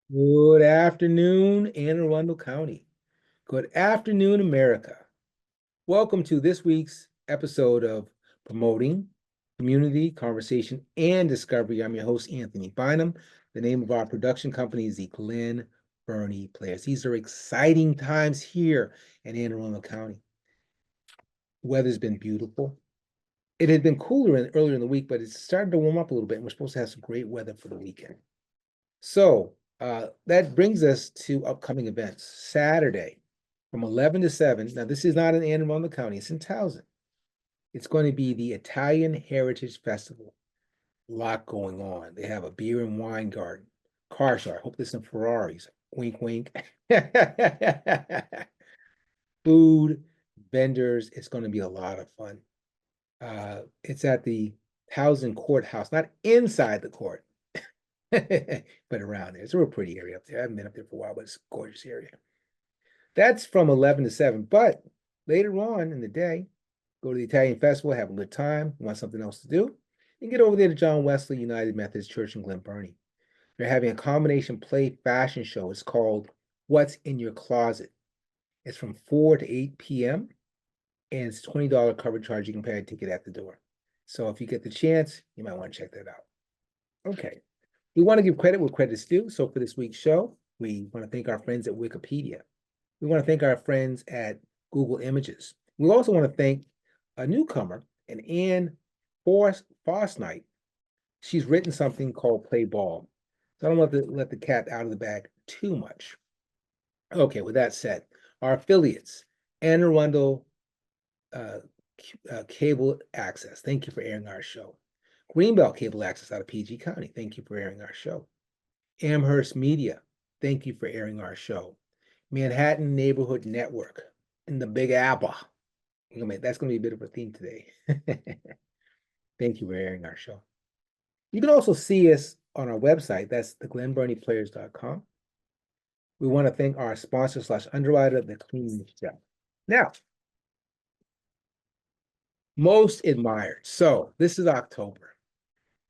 Good afternoon, Anne Arundel County. Good afternoon, America. Welcome to this week's episode of Promoting Community, Conversation, and Discovery. I'm your host, Anthony Bynum. The name of our production company is the Glen Burnie Players. These are exciting times here in Anne Arundel County. Weather's been beautiful. It had been cooler earlier in the week, but it's starting to warm up a little bit, and we're supposed to have some great weather for the weekend. So that brings us to upcoming events. Saturday from 11 to 7. Now, this is not in Anne Arundel County, it's in Towson. It's going to be the Italian Heritage Festival. A lot going on. They have a beer and wine garden, car show. I hope there's some Ferraris. Wink, wink. Food, vendors. It's going to be a lot of fun. It's at the Towson Courthouse, not inside the court, but around there. It's a real pretty area up there. I haven't been up there for a while, but it's a gorgeous area. That's from 11 to 7. But later on in the day, go to the Italian Festival, have a good time, want something else to do, and get over there to John Wesley United Methodist Church in Glen Burnie. They're having a combination play fashion show. It's called What's in Your Closet. It's from 4 to 8 p.m. and it's $20 cover charge. You can pay a ticket at the door. So if you get the chance, you might want to check that out. Okay. We want to give credit where credit's due. So for this week's show, we want to thank our friends at Wikipedia. We want to thank our friends at Google Images. We also want to thank a newcomer, an Ann Fosnight. She's written something called Play Ball. So I don't want to let the cat out of the bag too much. Okay, with that said, our affiliates, Anne Arundel Cable Access. Thank you for airing our show. Greenbelt Cable Access out of PG County. Thank you for airing our show. Amherst Media. Thank you for airing our show. Manhattan Neighborhood Network in the Big Apple. That's going to be a bit of a theme today. Thank you for airing our show. You can also see us on our website. That's theglenburnieplayers.com. We want to thank our sponsor / underwriter, the Clean Chef. Now, most admired. So this is October.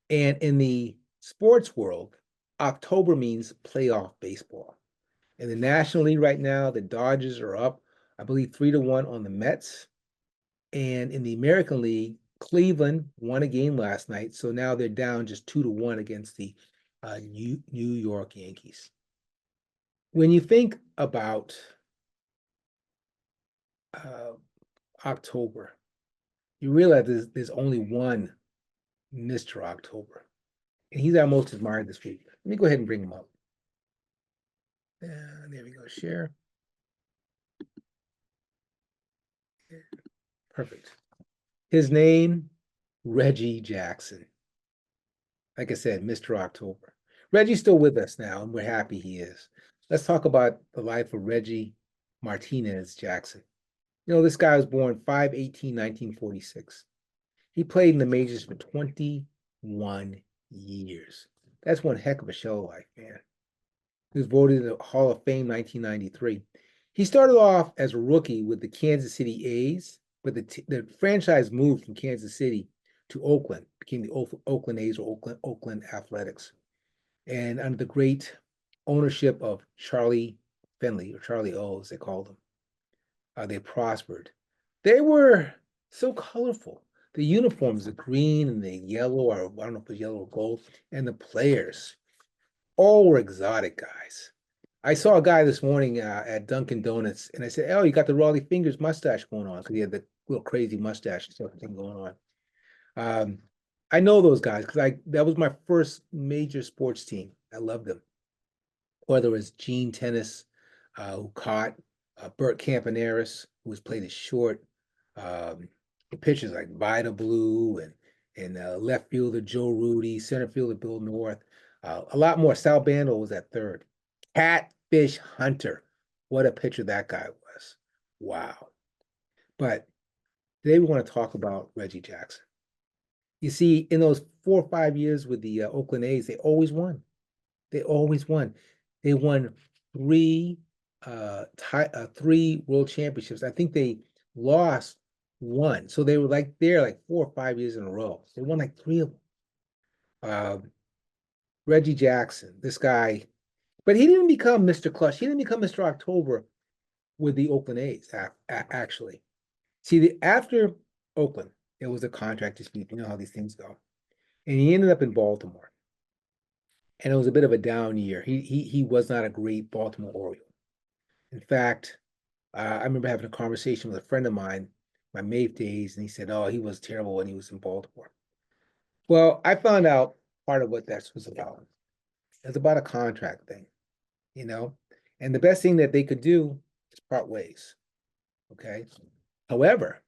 And in the sports world, October means playoff baseball. In the National League right now, the Dodgers are up, I believe, 3-1 on the Mets. And in the American League, Cleveland won a game last night. So now they're down just 2-1 against the New York Yankees. When you think about October, you realize there's only one Mr. October. And he's our most admired this week. Let me go ahead and bring him up. There we go, share. Perfect. His name, Reggie Jackson. Like I said, Mr. October. Reggie's still with us now, and we're happy he is. Let's talk about the life of Reggie Martinez Jackson. You know, this guy was born 5/18/1946. He played in the majors for 21 years. That's one heck of a show life, man. He was voted in the Hall of Fame 1993. He started off as a rookie with the Kansas City A's, but the franchise moved from Kansas City to Oakland, became the Oakland A's or Oakland Athletics. And under the great ownership of Charlie Finley, or Charlie O, as they called him, they prospered. They were so colorful. The uniforms, the green and the yellow, or I don't know if it was yellow or gold, and the players, all were exotic guys. I saw a guy this morning at Dunkin' Donuts, and I said, "Oh, you got the Raleigh Fingers mustache going on," because he had the little crazy mustache sort of thing going on. I know those guys because that was my first major sports team. I loved them. Whether it was Gene Tennis, who caught Bert Campaneris, who was played as short, the pitchers like Vida Blue and left fielder Joe Rudy, center fielder Bill North. A lot more. Sal Bando was at third. Catfish Hunter. What a pitcher that guy was. Wow. But today we want to talk about Reggie Jackson. You see, in those 4 or 5 years with the Oakland A's, they always won. They always won. They won three world championships. I think they lost one. So they were like there like 4 or 5 years in a row. They won like 3 of them. Reggie Jackson, this guy, But he didn't become Mr. Clutch. He didn't become Mr. October with the Oakland A's, actually. See, after Oakland, it was a contract dispute. You know how these things go. And he ended up in Baltimore. And it was a bit of a down year. He was not a great Baltimore Oriole. In fact, I remember having a conversation with a friend of mine, my Maeve days, and he said, "Oh, he was terrible when he was in Baltimore." Well, I found out part of what that was about. It's about a contract thing, you know, and the best thing that they could do is part ways. Okay. However,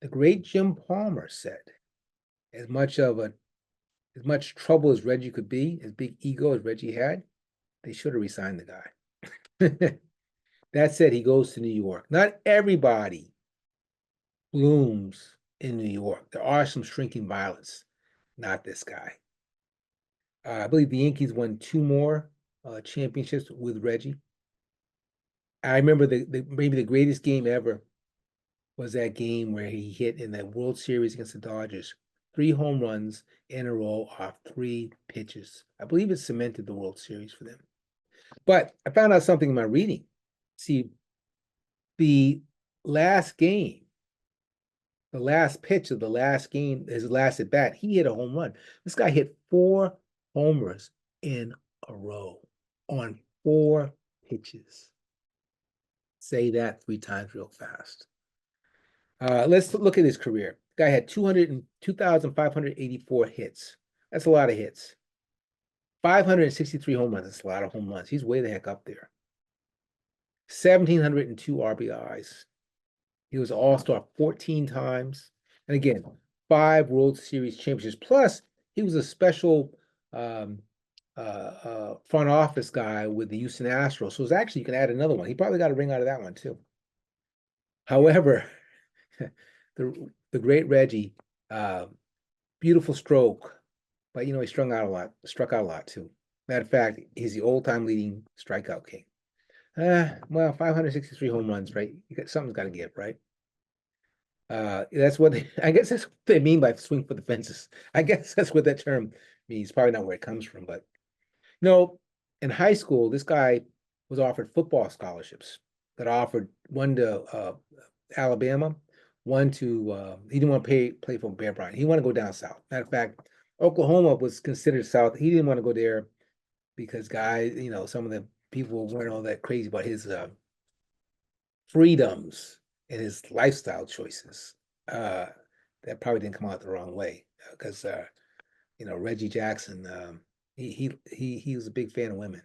the great Jim Palmer said, as much of a as much trouble as Reggie could be, as big ego as Reggie had, they should have resigned the guy. That said, he goes to New York. Not everybody blooms in New York. There are some shrinking violets. Not this guy. I believe the Yankees won two more championships with Reggie. I remember maybe the greatest game ever was that game where he hit in the World Series against the Dodgers, 3 home runs in a row off 3 pitches. I believe it cemented the World Series for them. But I found out something in my reading. See, the last game, the last pitch of the last game, his last at bat, he hit a home run. This guy hit 4 homers in a row on 4 pitches. Say that 3 times real fast. Let's look at his career. Guy had 2,584 hits. That's a lot of hits. 563 home runs. That's a lot of home runs. He's way the heck up there. 1,702 RBIs. He was an all-star 14 times. And again, 5 World Series championships. Plus, he was a special front office guy with the Houston Astros. So it's actually, you can add another one. He probably got a ring out of that one too. However, the great Reggie, beautiful stroke, but he struck out a lot too. Matter of fact, he's the all-time leading strikeout king. Well, 563 home runs, right? Something's got to give, right? That's what I guess that's what they mean by swing for the fences. I guess that's what that term means. Probably not where it comes from, but in high school, this guy was offered football scholarships that offered one to Alabama, one to he didn't want to play for Bear Bryant. He wanted to go down south. Matter of fact, Oklahoma was considered south. He didn't want to go there because guys, some of the people weren't all that crazy about his freedoms and his lifestyle choices. That probably didn't come out the wrong way because Reggie Jackson, he was a big fan of women.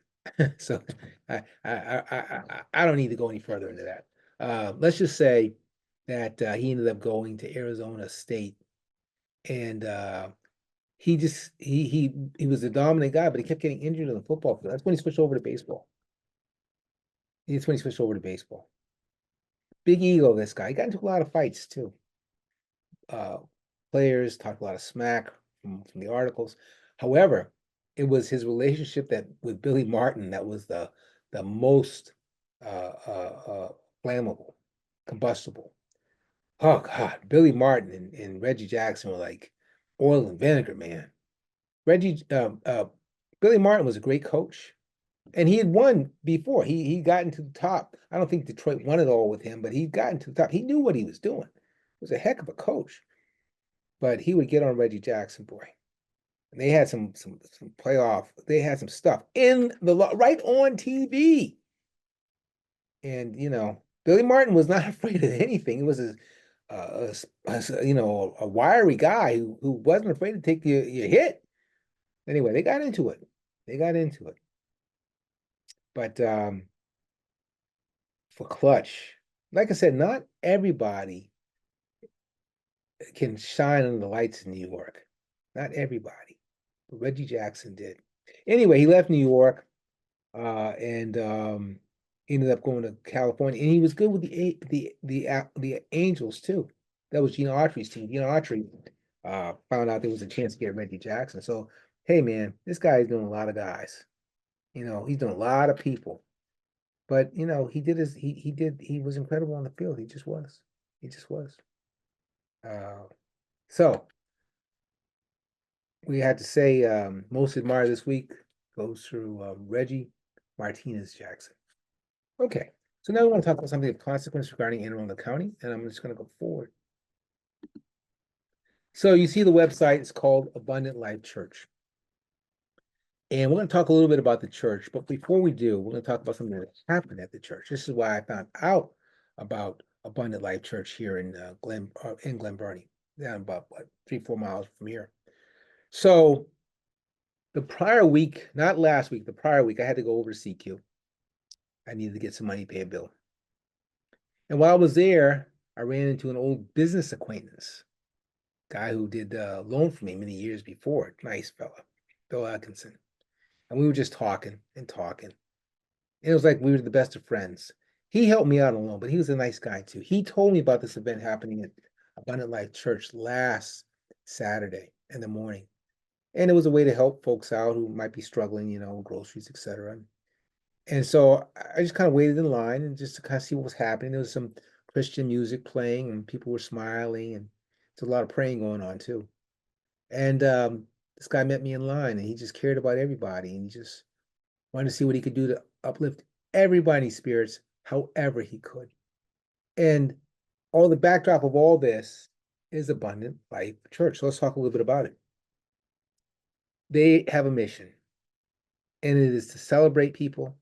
So I don't need to go any further into that. Let's just say that he ended up going to Arizona State, and he was a dominant guy, but he kept getting injured in the football field. That's when he switched over to baseball. That's when he switched over to baseball. Big ego, this guy. He got into a lot of fights too. Players talked a lot of smack from the articles. However, it was his relationship with Billy Martin that was the most flammable, combustible. Oh God, Billy Martin and Reggie Jackson were like oil and vinegar, man. Billy Martin was a great coach, and he had won before. He got into the top. I don't think Detroit won it all with him, but he got into the top. He knew what he was doing. He was a heck of a coach. But he would get on Reggie Jackson, boy. And they had some playoff. They had some stuff in the right on TV. And Billy Martin was not afraid of anything. He was a wiry guy who wasn't afraid to take your hit. Anyway, they got into it. But for clutch, like I said, not everybody can shine under the lights in New York. Not everybody. But Reggie Jackson did. Anyway, he left New York and ended up going to California. And he was good with the Angels too. That was Gene Autry's team. Gene Autry found out there was a chance to get Reggie Jackson. So, hey man, this guy is doing a lot of guys. He's doing a lot of people. But he was incredible on the field. He just was. He just was. So we had to say most admired this week goes through Reggie. Martinez Jackson. Okay, so now we want to talk about something of consequence regarding Anne Arundel County, and I'm just going to go forward. So you see the website is called Abundant Life Church. And we're going to talk a little bit about the church, but before we do, we're going to talk about something that happened at the church. This is why I found out about Abundant Life Church here in Glen Burnie, down about 3-4 miles from here. So the prior week, not last week, the prior week, I had to go over to CQ. I needed to get some money to pay a bill. And while I was there, I ran into an old business acquaintance, guy who did a loan for me many years before. Nice fella, Bill Atkinson. And we were just talking and talking. And it was like we were the best of friends. He helped me out alone, but he was a nice guy too. He told me about this event happening at Abundant Life Church last Saturday in the morning. And it was a way to help folks out who might be struggling, you know, groceries, etc. And so I just kind of waited in line and just to kind of see what was happening. There was some Christian music playing and people were smiling and there's a lot of praying going on too. And this guy met me in line and he just cared about everybody and he just wanted to see what he could do to uplift everybody's spirits however he could. And all the backdrop of all this is Abundant Life Church. So let's talk a little bit about it. They have a mission, and it is to celebrate people,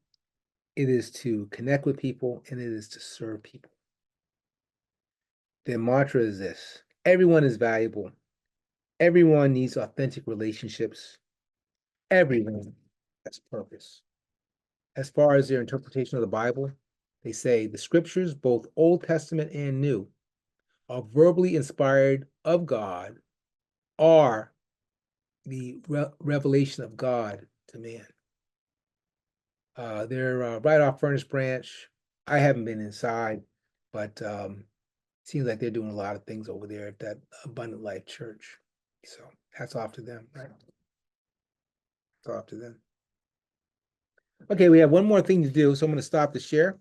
it is to connect with people, and it is to serve people. Their mantra is this: everyone is valuable. Everyone needs authentic relationships. Everyone has purpose. As far as their interpretation of the Bible, they say the scriptures, both Old Testament and New, are verbally inspired of God, are the revelation of God to man. They're right off Furnace Branch. I haven't been inside, but seems like they're doing a lot of things over there at that Abundant Life Church. So hats off to them, right? Hats off to them. Okay, we have one more thing to do, so I'm going to stop the share.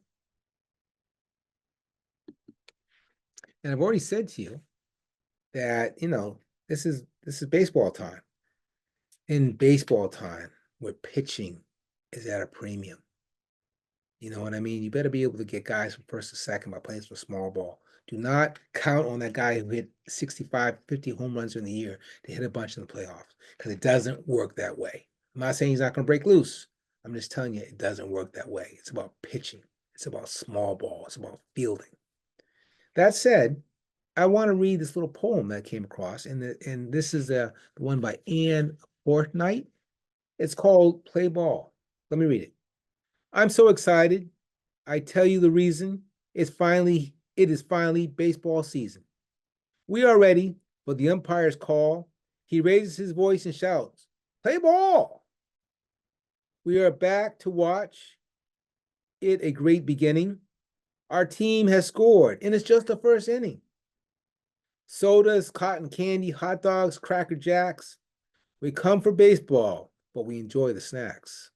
And I've already said to you that, you know, this is baseball time. In baseball time, where pitching is at a premium. You know what I mean? You better be able to get guys from first to second by playing some small ball. Do not count on that guy who hit 65, 50 home runs in the year to hit a bunch in the playoffs, because it doesn't work that way. I'm not saying he's not going to break loose. I'm just telling you it doesn't work that way. It's about pitching. It's about small ball. It's about fielding. That said, I want to read this little poem that I came across, and this is the one by Anne Fortnight. It's called Play Ball. Let me read it. I'm so excited. I tell you the reason. It is finally baseball season. We are ready for the umpire's call. He raises his voice and shouts, "Play ball!" We are back to watch it, a great beginning. Our team has scored, and it's just the first inning. Sodas, cotton candy, hot dogs, Cracker Jacks. We come for baseball, but we enjoy the snacks.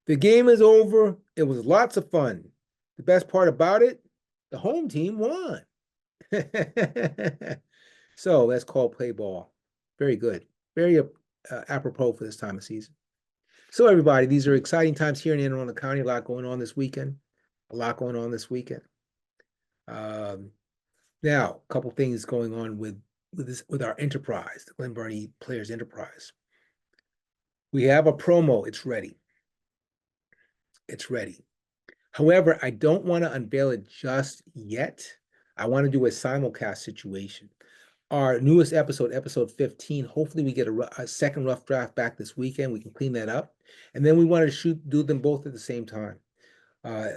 The game is over. It was lots of fun. The best part about it, the home team won. So that's called play ball. Very good. Very apropos for this time of season. So everybody, these are exciting times here in Anne Arundel County. A lot going on this weekend. Now, a couple things going on with our enterprise, the Glen Burnie Players Enterprise. We have a promo. It's ready. It's ready. However, I don't want to unveil it just yet. I want to do a simulcast situation. Our newest episode, episode 15, hopefully we get a second rough draft back this weekend. We can clean that up. And then we want to do them both at the same time.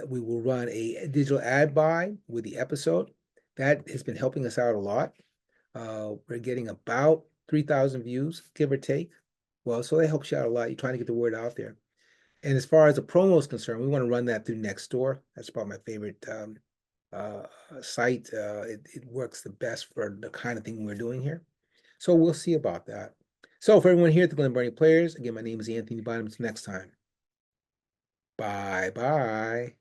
We will run a digital ad buy with the episode. That has been helping us out a lot. We're getting about 3,000 views, give or take. Well, so that helps you out a lot. You're trying to get the word out there. And as far as the promo is concerned, we want to run that through Nextdoor. That's probably my favorite site. It works the best for the kind of thing we're doing here. So we'll see about that. So for everyone here at the Glen Burnie Players, again, my name is Anthony Bynum. Until next time. Bye-bye.